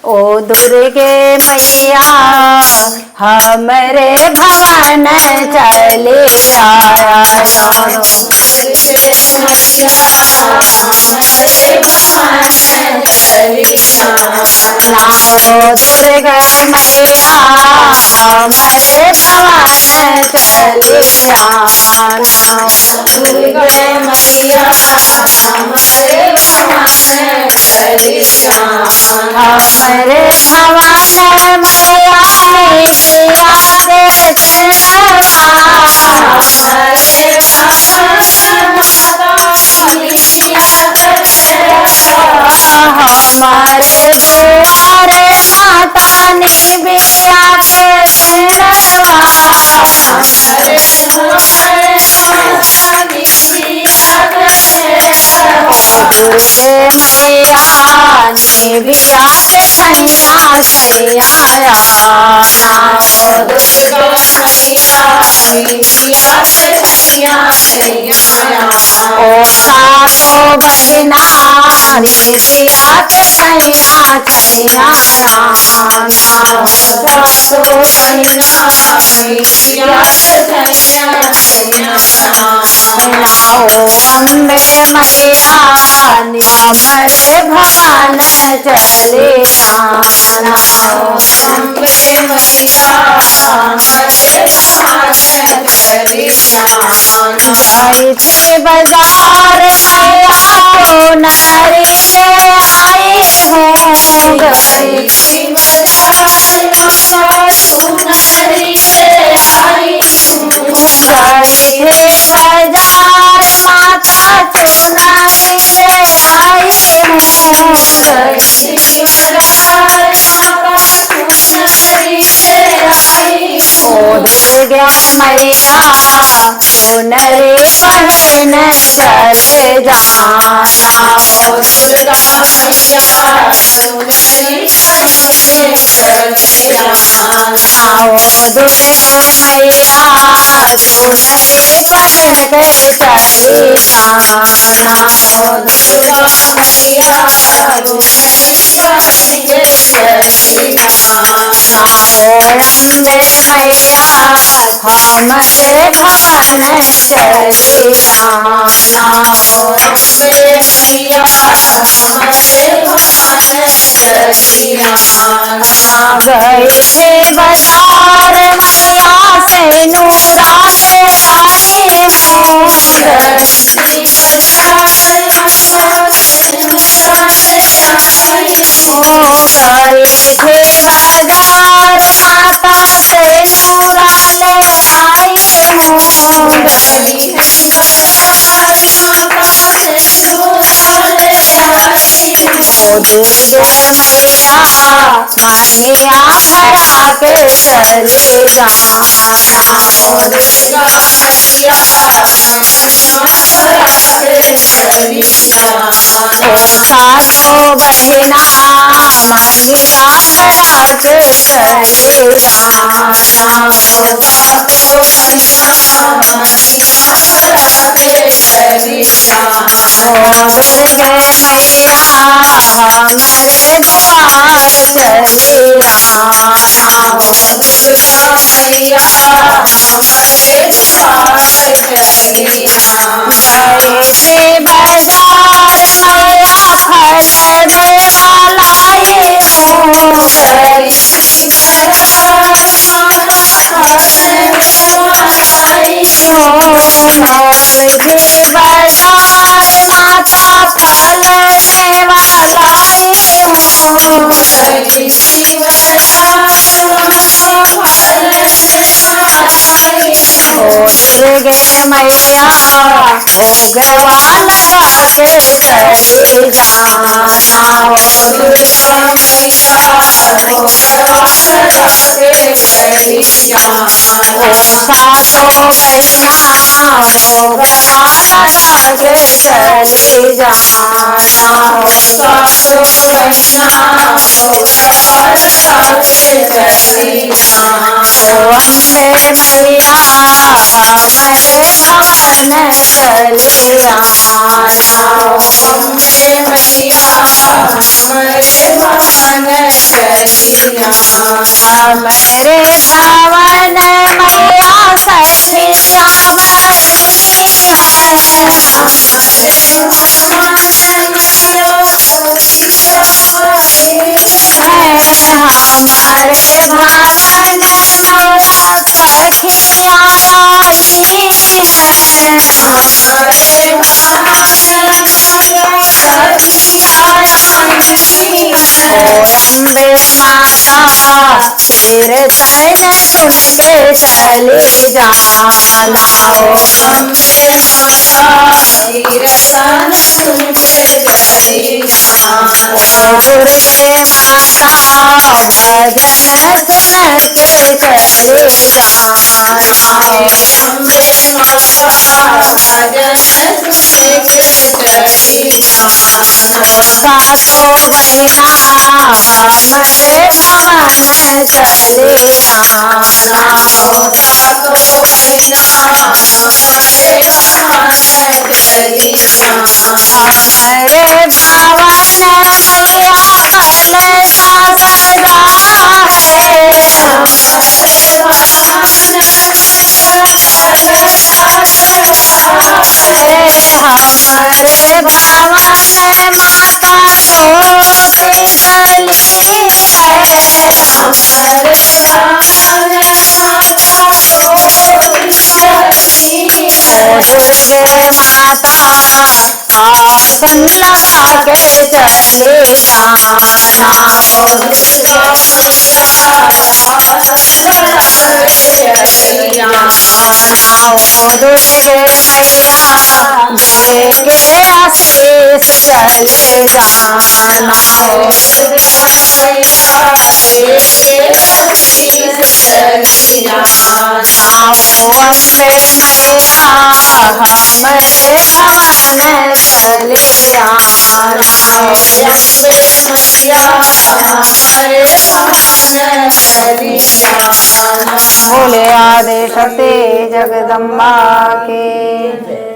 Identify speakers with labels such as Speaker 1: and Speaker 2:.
Speaker 1: ओ दुर्गे मैया हमरे भवन चले आया। नाओ दुर्गा मैया हमारे भवन चले आना।
Speaker 2: दुर्गा मैया हमारे भवन चली आना।
Speaker 1: हमारे भवन मैया मिलिया के चलवा।
Speaker 2: हमारे भवन माता मिलिया के चलवा।
Speaker 1: हमारे दुआरे माता निबिया के चलवा।
Speaker 2: हमारे दुआरे माता मिलिया के चलवा।
Speaker 1: दुर्गे मैया निबिया के छैया छैया आना।
Speaker 2: ओ दुर्गा मैया मिलिया के छैया छैया आना।
Speaker 1: ओ सातो बहिना निबिया के छैया छैया आना।
Speaker 2: सातो बहिना मिलिया के छैया छैया आना।
Speaker 1: नाओ अम्बे मैया हमारे भवन चले आना।
Speaker 2: अम्बे मैया हमारे भवन चली आना।
Speaker 1: आई थी बाजार मैया सोनारी ले आई हूँ।
Speaker 2: गई थी बाजार माता सुनरी ले आई हूँ।
Speaker 1: गई थी बाजार माता सोनारी ले आई हूँ।
Speaker 2: गई थी बाजार माता सुनरी ले आई
Speaker 1: ओ
Speaker 2: हूँ।
Speaker 1: दुर्गा मैया सुनरी बहन चले जाना।
Speaker 2: ओ दुर्गा मैया सुनरी बहन चली आना।
Speaker 1: ओ दुर्गे मैया सुनरी बहन के चली जाना।
Speaker 2: ओ दुर्गा मैया सुनरी बहन चली आना।
Speaker 1: ओ अम्बे मैया हमारे भवन चली जाना।
Speaker 2: ओ अम्बे मैया हमारे भवन चली आना।
Speaker 1: गई थी बाजार मैया से नूरा ले आई हूँ।
Speaker 2: गई थी बाजार माता से नूरा ले आई हूँ।
Speaker 1: गई थी बाजार माता से नूरा ले आई हूँ।
Speaker 2: गई थी बाजार माता से नूरा ले आई
Speaker 1: ओ
Speaker 2: हूँ।
Speaker 1: दुर्गे मैया मनिया भरा के चली जाना।
Speaker 2: ओ दुर्गा मैया मनिया भरा के चली आना।
Speaker 1: ओ सातो बहिना मनिया भरा के चली जाना।
Speaker 2: ओ सातो बहिना मनिया भरा के चली आना।
Speaker 1: ओ दुर्गे मैया हमारे द्वार चली आना।
Speaker 2: ओ दुर्गा मैया हमारे द्वार चली आना।
Speaker 1: गई थी बाजार मैया फल मेवा लाई हूँ।
Speaker 2: गई थी बाजार माता फल मेवा लाई हूँ।
Speaker 1: गई थी बाजार माता फल मेवा लाई हूँ।
Speaker 2: गई थी बाजार माता फल मेवा लाई
Speaker 1: ओ
Speaker 2: हूँ।
Speaker 1: दुर्गे मैया भगवान के चली जाना।
Speaker 2: ओ दुर्गा मैया भगवान के चली आना।
Speaker 1: ओ सातो बहिना भगवान के चली जाना।
Speaker 2: ओ सातो बहिना भगवान के चली आना।
Speaker 1: ओ अम्बे मैया हमारे भवन चली आना।
Speaker 2: अम्बे मैया हमारे भवन भवन चली
Speaker 1: हमारे भवन मैया सखिया हमारे भवन मैया सखिया अम्बे माता कीर्तन उनके चले जाना हो
Speaker 2: अम्बे माता कीर्तन उनके चली
Speaker 1: दुर्गे माता भजन सुनते चले जाना हो
Speaker 2: अम्बे माता भजन सुनके चली
Speaker 1: सातो बहिना हमारे भवन चले आना हो
Speaker 2: सातो बहिना हमारे भवन चली
Speaker 1: हमारे भवन मैया कलशा सजा है हमारे भवन माता सोती चली दुर्गे माता आसन लगा के चले जाना हो दुर्गे मैया दे के आशीष चले जाना हो अम्बे मैया हमारे भवन चले आना बोले आदि शक्ति जगदम्बा की